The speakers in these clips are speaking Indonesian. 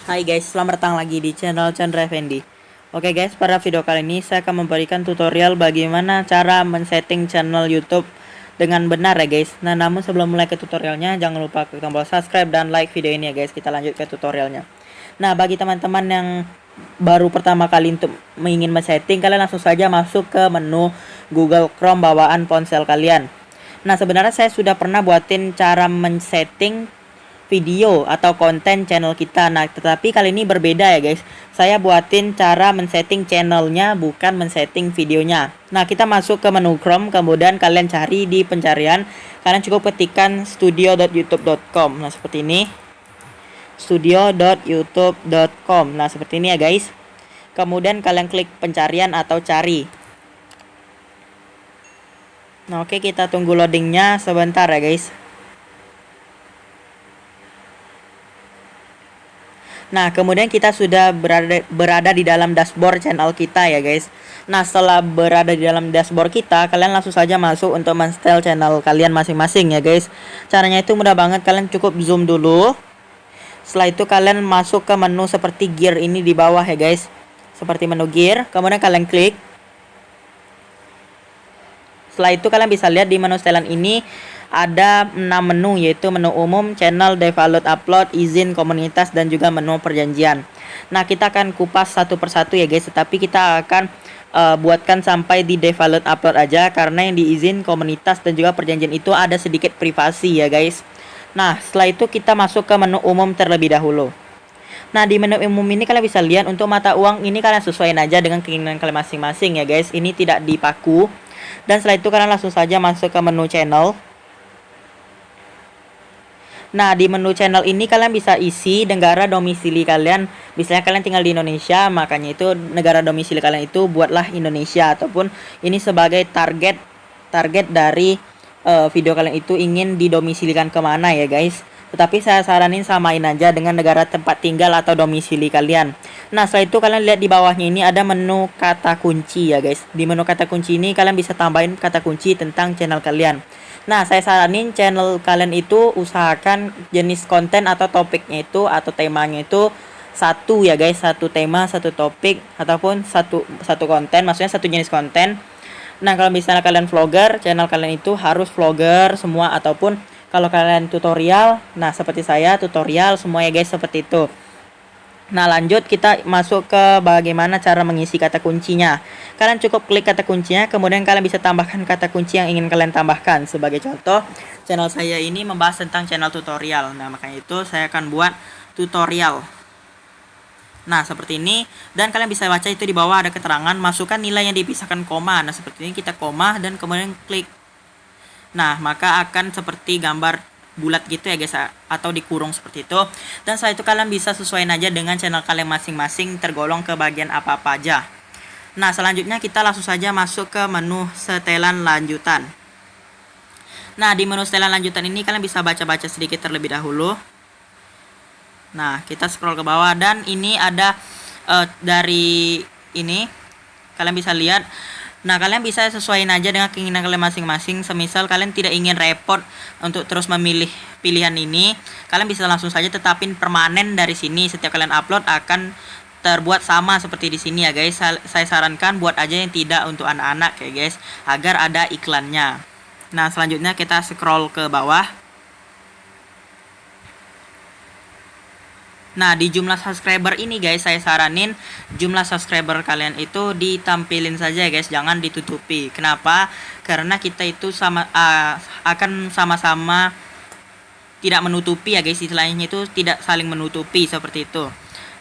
Hai guys, selamat datang lagi di channel Chandra Effendi. Oke guys, pada video kali ini saya akan memberikan tutorial bagaimana cara men-setting channel YouTube dengan benar ya guys. Nah, namun sebelum mulai ke tutorialnya, jangan lupa klik tombol subscribe dan like video ini ya guys. Kita lanjut ke tutorialnya. Nah, bagi teman-teman yang baru pertama kali untuk ingin men-setting, kalian langsung saja masuk ke menu Google Chrome bawaan ponsel kalian. Nah, sebenarnya saya sudah pernah buatin cara men-setting video atau konten channel kita. Nah, tetapi kali ini berbeda ya guys. Saya buatin cara men-setting channelnya, bukan men-setting videonya. Nah, kita masuk ke menu Chrome, kemudian kalian cari di pencarian. Kalian cukup ketikkan studio.youtube.com. Nah, seperti ini. studio.youtube.com. Nah, seperti ini ya guys. Kemudian kalian klik pencarian atau cari. Nah, oke, kita tunggu loadingnya sebentar ya guys. Nah, kemudian kita sudah berada di dalam dashboard channel kita ya guys. Nah, setelah berada di dalam dashboard kita, kalian langsung saja masuk untuk men-style channel kalian masing-masing ya guys. Caranya itu mudah banget, kalian cukup zoom dulu. Setelah itu kalian masuk ke menu seperti gear ini di bawah ya guys. Seperti menu gear, kemudian kalian klik. Setelah itu kalian bisa lihat di menu setelan ini ada 6 menu, yaitu menu umum, channel, default upload, izin, komunitas, dan juga menu perjanjian. Nah, kita akan kupas satu persatu ya guys, tetapi kita akan buatkan sampai di default upload aja, karena yang di izin, komunitas, dan juga perjanjian itu ada sedikit privasi ya guys. Nah, setelah itu kita masuk ke menu umum terlebih dahulu. Nah, di menu umum ini kalian bisa lihat untuk mata uang ini kalian sesuaiin aja dengan keinginan kalian masing-masing ya guys. Ini tidak dipaku. Dan setelah itu kalian langsung saja masuk ke menu channel. Nah, di menu channel ini kalian bisa isi negara domisili kalian. Misalnya kalian tinggal di Indonesia, makanya itu negara domisili kalian itu buatlah Indonesia, ataupun ini sebagai target dari video kalian itu ingin didomisilikan kemana ya guys. Tetapi saya saranin samain aja dengan negara tempat tinggal atau domisili kalian. Nah, setelah itu kalian lihat di bawahnya ini ada menu kata kunci ya guys. Di menu kata kunci ini kalian bisa tambahin kata kunci tentang channel kalian. Nah, saya saranin channel kalian itu usahakan jenis konten atau topiknya itu atau temanya itu satu ya guys, satu tema, satu topik, ataupun satu konten, maksudnya satu jenis konten. Nah, kalau misalnya kalian vlogger, channel kalian itu harus vlogger semua, ataupun kalau kalian tutorial, nah seperti saya tutorial semua ya guys, seperti itu. Nah, lanjut kita masuk ke bagaimana cara mengisi kata kuncinya. Kalian cukup klik kata kuncinya, kemudian kalian bisa tambahkan kata kunci yang ingin kalian tambahkan. Sebagai contoh, channel saya ini membahas tentang channel tutorial. Nah, makanya itu saya akan buat tutorial. Nah, seperti ini. Dan kalian bisa baca itu di bawah ada keterangan, masukkan nilai yang dipisahkan koma. Nah, seperti ini kita koma dan kemudian klik. Nah, maka akan seperti gambar bulat gitu ya guys, atau dikurung seperti itu. Dan setelah itu kalian bisa sesuaiin aja dengan channel kalian masing-masing tergolong ke bagian apa-apa aja. Nah, selanjutnya kita langsung saja masuk ke menu setelan lanjutan. Nah, di menu setelan lanjutan ini kalian bisa baca-baca sedikit terlebih dahulu. Nah, kita scroll ke bawah dan ini ada dari ini kalian bisa lihat. Nah, kalian bisa sesuaiin aja dengan keinginan kalian masing-masing. Semisal kalian tidak ingin repot untuk terus memilih pilihan ini, kalian bisa langsung saja tetapin permanen dari sini. Setiap kalian upload akan terbuat sama seperti di sini ya guys. Saya sarankan buat aja yang tidak untuk anak-anak ya guys, agar ada iklannya. Nah, selanjutnya kita scroll ke bawah. Nah, di jumlah subscriber ini guys, saya saranin jumlah subscriber kalian itu ditampilin saja guys, jangan ditutupi. Kenapa? Karena kita itu akan sama-sama tidak menutupi ya guys, istilahnya itu tidak saling menutupi seperti itu.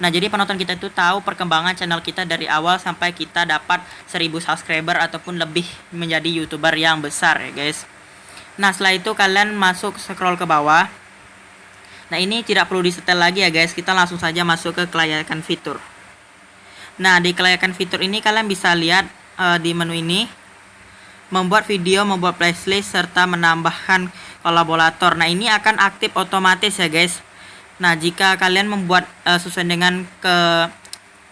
Nah, jadi penonton kita itu tahu perkembangan channel kita dari awal sampai kita dapat 1000 subscriber ataupun lebih menjadi YouTuber yang besar ya guys. Nah, setelah itu kalian masuk scroll ke bawah. Nah, ini tidak perlu disetel lagi ya guys, kita langsung saja masuk ke kelayakan fitur. Nah, di kelayakan fitur ini kalian bisa lihat di menu ini membuat video, membuat playlist, serta menambahkan kolaborator. Nah, ini akan aktif otomatis ya guys. Nah, jika kalian membuat sesuai dengan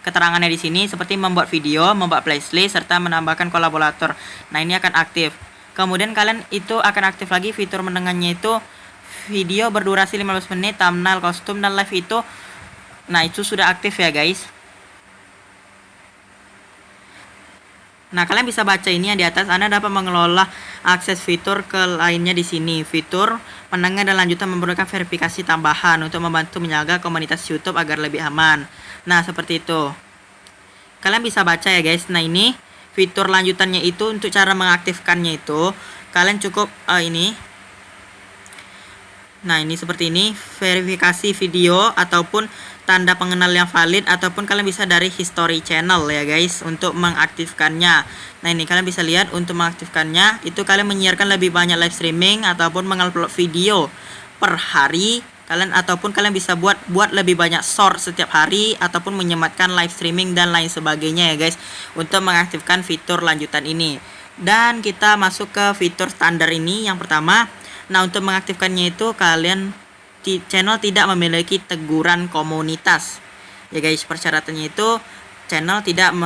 keterangannya di sini, seperti membuat video, membuat playlist, serta menambahkan kolaborator. Nah, ini akan aktif. Kemudian kalian itu akan aktif lagi fitur menengahnya itu video berdurasi 15 menit, thumbnail, kostum, dan live itu Nah, itu sudah aktif ya guys. Nah, kalian bisa baca ini yang di atas. Anda dapat mengelola akses fitur ke lainnya di sini. Fitur menengah dan lanjutan memerlukan verifikasi tambahan untuk membantu menjaga komunitas YouTube agar lebih aman. Nah, seperti itu. Kalian bisa baca ya guys. Nah, ini fitur lanjutannya itu untuk cara mengaktifkannya itu kalian cukup ini. Nah, ini seperti ini, verifikasi video ataupun tanda pengenal yang valid, ataupun kalian bisa dari history channel ya guys untuk mengaktifkannya. Nah, ini kalian bisa lihat untuk mengaktifkannya itu kalian menyiarkan lebih banyak live streaming ataupun mengupload video per hari kalian, ataupun kalian bisa buat lebih banyak short setiap hari ataupun menyematkan live streaming dan lain sebagainya ya guys untuk mengaktifkan fitur lanjutan ini. Dan kita masuk ke fitur standar ini yang pertama. Nah, untuk mengaktifkannya itu kalian channel tidak memiliki teguran komunitas. Ya guys, persyaratannya itu channel tidak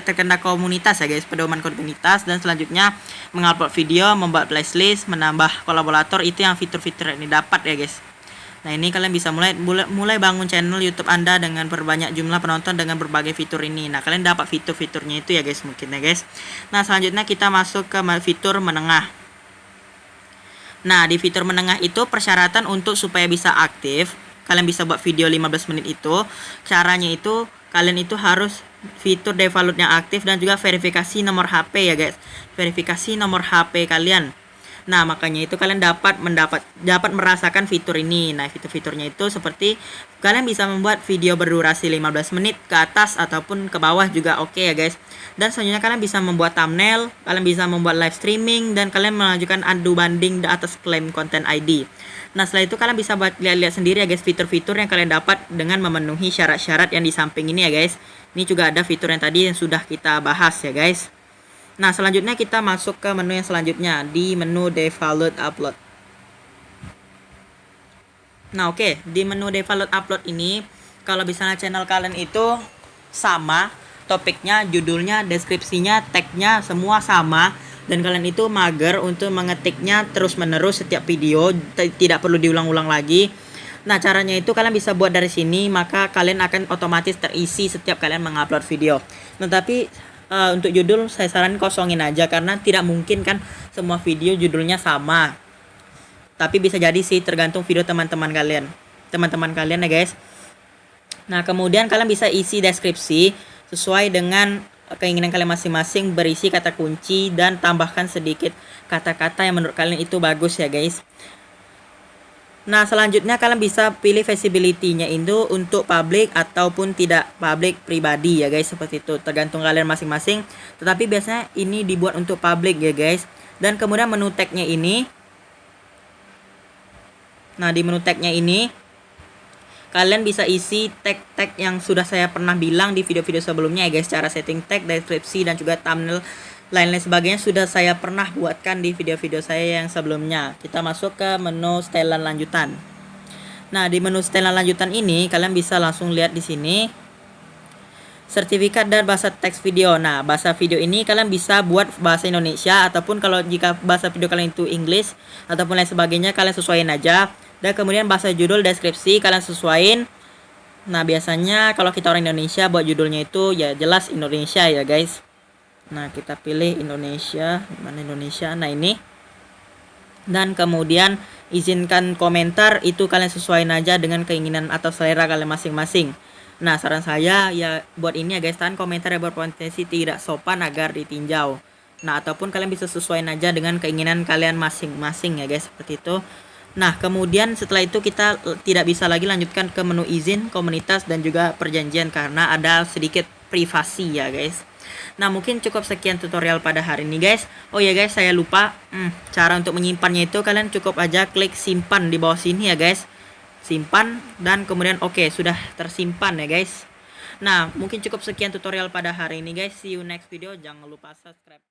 terkena komunitas ya guys, pedoman komunitas, dan selanjutnya mengupload video, membuat playlist, menambah kolaborator, itu yang fitur-fitur ini dapat ya guys. Nah, ini kalian bisa mulai bangun channel YouTube Anda dengan perbanyak jumlah penonton dengan berbagai fitur ini. Nah, kalian dapat fitur-fiturnya itu ya guys mungkin ya guys. Nah, selanjutnya kita masuk ke fitur menengah. Nah, di fitur menengah itu persyaratan untuk supaya bisa aktif, kalian bisa buat video 15 menit itu. Caranya itu kalian itu harus fitur defaultnya aktif dan juga verifikasi nomor HP ya guys. Verifikasi nomor HP kalian. Nah, makanya itu kalian dapat merasakan fitur ini. Nah, fitur-fiturnya itu seperti kalian bisa membuat video berdurasi 15 menit ke atas ataupun ke bawah juga oke ya guys. Dan selanjutnya kalian bisa membuat thumbnail, kalian bisa membuat live streaming, dan kalian mengajukan adu banding di atas klaim konten ID. Nah, setelah itu kalian bisa lihat sendiri ya guys fitur-fitur yang kalian dapat dengan memenuhi syarat-syarat yang di samping ini ya guys. Ini juga ada fitur yang tadi yang sudah kita bahas ya guys. Nah, selanjutnya kita masuk ke menu yang selanjutnya di menu default upload. Nah, oke, di menu default upload ini kalau misalnya channel kalian itu sama, topiknya, judulnya, deskripsinya, tagnya semua sama, dan kalian itu mager untuk mengetiknya terus-menerus setiap video, tidak perlu diulang-ulang lagi. Nah, caranya itu kalian bisa buat dari sini, maka kalian akan otomatis terisi setiap kalian mengupload video. Nah, tapi untuk judul saya saran kosongin aja karena tidak mungkin kan semua video judulnya sama. Tapi bisa jadi sih tergantung video teman-teman kalian ya guys. Nah, kemudian kalian bisa isi deskripsi sesuai dengan keinginan kalian masing-masing, berisi kata kunci dan tambahkan sedikit kata-kata yang menurut kalian itu bagus ya guys. Nah, selanjutnya kalian bisa pilih visibility-nya itu untuk public ataupun tidak public, pribadi ya guys, seperti itu tergantung kalian masing-masing. Tetapi biasanya ini dibuat untuk public ya guys. Dan kemudian menu tag-nya ini. Nah, di menu tag-nya ini kalian bisa isi tag-tag yang sudah saya pernah bilang di video-video sebelumnya ya guys. Cara setting tag, deskripsi, dan juga thumbnail lain-lain sebagainya sudah saya pernah buatkan di video-video saya yang sebelumnya. Kita masuk ke menu setelan lanjutan. Nah, di menu setelan lanjutan ini kalian bisa langsung lihat di sini sertifikat dan bahasa teks video. Nah, bahasa video ini kalian bisa buat bahasa Indonesia, ataupun kalau jika bahasa video kalian itu English ataupun lain sebagainya kalian sesuaiin aja. Dan kemudian bahasa judul, deskripsi kalian sesuaiin. Nah, biasanya kalau kita orang Indonesia buat judulnya itu ya jelas Indonesia ya guys. Nah, kita pilih Indonesia, mana Indonesia. Nah, ini. Dan kemudian izinkan komentar, itu kalian sesuaiin aja dengan keinginan atau selera kalian masing-masing. Nah, saran saya ya buat ini ya guys, tahan komentar yang berpotensi tidak sopan agar ditinjau. Nah, ataupun kalian bisa sesuaiin aja dengan keinginan kalian masing-masing ya guys, seperti itu. Nah, kemudian setelah itu kita tidak bisa lagi lanjutkan ke menu izin, komunitas, dan juga perjanjian karena ada sedikit privasi ya guys. Nah, mungkin cukup sekian tutorial pada hari ini guys. Oh ya guys, saya lupa cara untuk menyimpannya itu kalian cukup aja klik simpan di bawah sini ya guys. Simpan dan kemudian oke, sudah tersimpan ya guys. Nah, mungkin cukup sekian tutorial pada hari ini guys. See you next video. Jangan lupa subscribe.